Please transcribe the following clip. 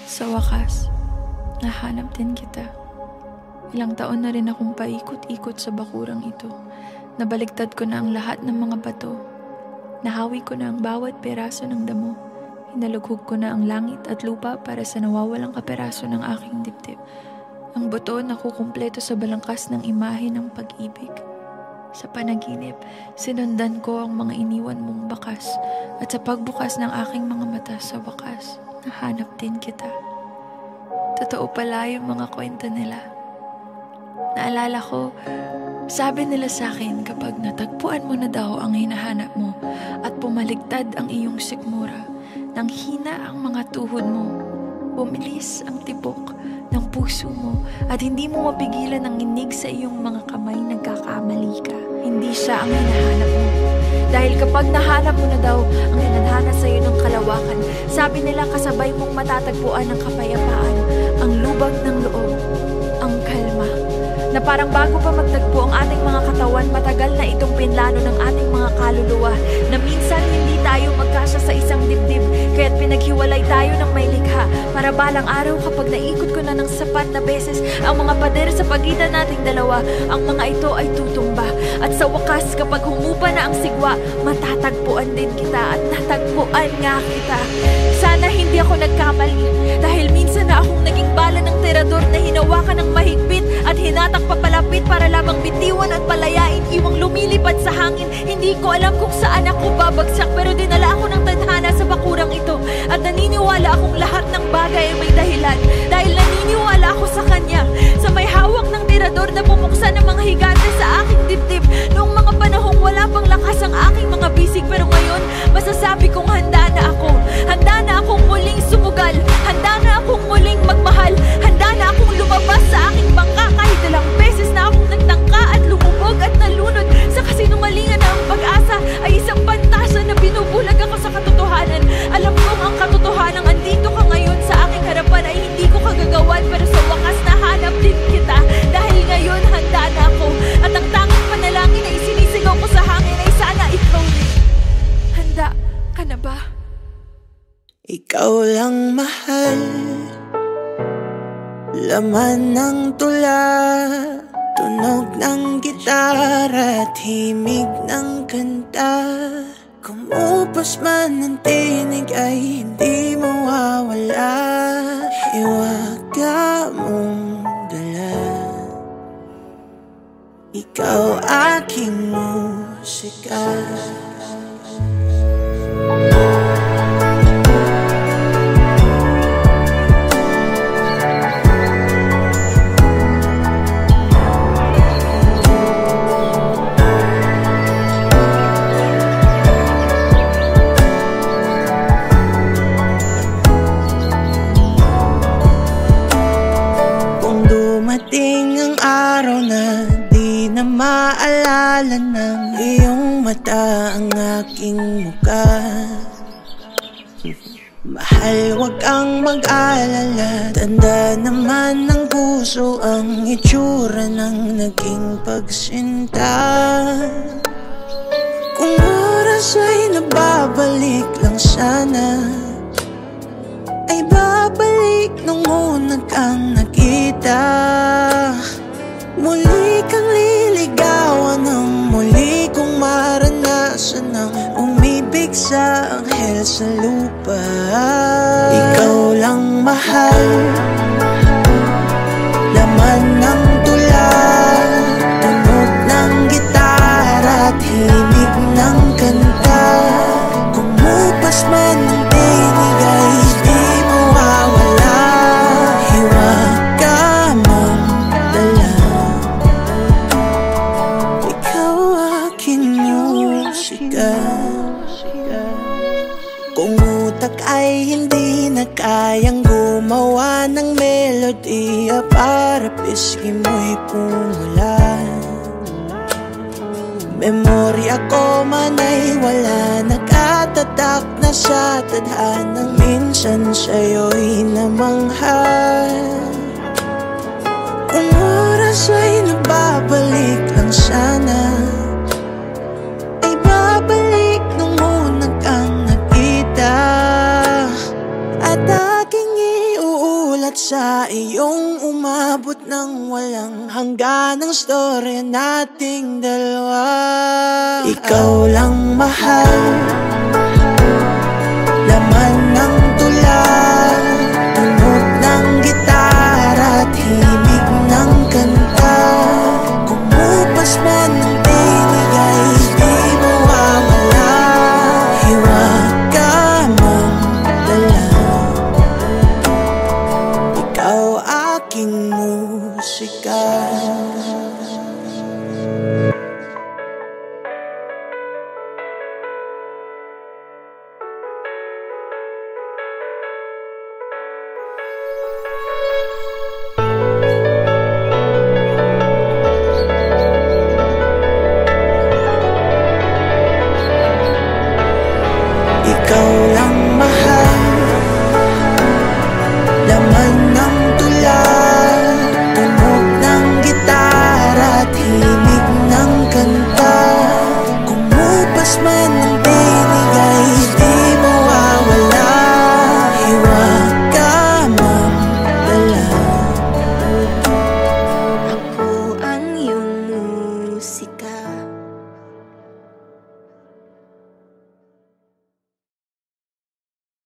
Sa wakas, nahanap din kita. Ilang taon na rin akong paikot-ikot sa bakurang ito. Nabaligtad ko na ang lahat ng mga bato. Nahawi ko na ang bawat peraso ng damo. Hinalughog ko na ang langit at lupa para sa nawawalang kaperaso ng aking dibdib. Ang buto na kukumpleto sa balangkas ng imahe ng pag-ibig. Sa panaginip, sinundan ko ang mga iniwan mong bakas at sa pagbukas ng aking mga mata sa wakas, nahanap din kita. Totoo pala yung mga kwento nila. Naalala ko, sabi nila sa akin kapag natagpuan mo na daw ang hinahanap mo at pumaligtad ang iyong sikmura, nang hina ang mga tuhod mo, bumilis ang tibok ng puso mo at hindi mo mapigilan ang inig sa iyong mga kamay, nagkakamali ka. Hindi siya ang hinahanap mo. Dahil kapag nahanap mo na daw ang hinanhana sa iyo ng kalawakan, sabi nila kasabay mong matatagpuan ng kapayapaan, ang lubag ng loob, ang kalma. Na parang bago pa magtagpo ang ating mga katawan, matagal na itong pinlano ng ating mga kaluluwa na minsan hindi tayo magkasya sa isang dibdib, kaya't pinaghiwalay tayo ng may likha para balang araw kapag naikot ko na ng sapat na beses ang mga pader sa pagitan nating dalawa, ang mga ito ay tutumba. At sa wakas kapag humupa na ang sigwa, matatagpuan din kita at natagpuan nga kita. Sana hindi ako nagkamali dahil minsan na akong naging bala ng tirador na hinawakan ng mahigpit at hinatak papalapit para lamang bitiwan at palayain, iwang lumilipad sa hangin. Hindi ko alam kung saan ako babagsak, pero dinala ako ng tadhana sa bakurang ito at naniniwala akong lahat ng bagay ay may dahilan. Dahil naniniwala ako sa kanya, sa may hawak ng tirador na bumuksan ng mga higante sa aking dibdib. Noong mga panahong wala pang lakas ang aking mga bisig, pero ngayon masasabi kong handa na ako. Handa na akong muling sumugal, handa na akong muling magmahal, handa na akong lumabas sa aking bangka kahit ilang beses na akong nagtangka at lumubog at nalunod sa kasinungalingan na ang pag-asa ay isang pantasa na binubulag ako sa katotohanan. Alam kong ang katotohanan andito ka ngayon sa aking harapan ay hindi ko kagagawan, pero sa wakas nahanap din kita dahil ngayon handa na ako. At ang tanging panalangin na isinisigaw ko sa hangin ay sana ikaw rin. Handa ka na ba? Ikaw lang mahal, laman ng tula, tunog ng gitara at himig ng kanta. Kumupas man ang tinig ay hindi mawawala, hiwaga mong dala. Ikaw aking musika. Maalala ng iyong mata ang aking muka. Mahal, wag kang mag-alala, tanda naman ng puso ang itsura ng naging pagsinta. Kung oras ay nababalik lang sana, ay babalik nung una kang nakita. Muli kang liligawan ng muli kong maranasan ng umibig sa anghel sa lupa. Ikaw lang mahal, laman ng tula, tunog ng gitara at himig ng kanta. Kumupas man ang tinig ay di mawawala, hiwaga mong dala. Ikaw aking musika. Kung utak ay hindi na kayang gumawa ng melodiya para pisngi mo'y pumula, memorya ko man ay wala, nakatatak na sa tadhanang minsan sa'yo'y namangha. Kung oras ay nababalik lang sana, ay babalik nung una kang nakita. At aking sa iyong umabot ng walang hangganang storya nating dalawa. Ikaw lang mahal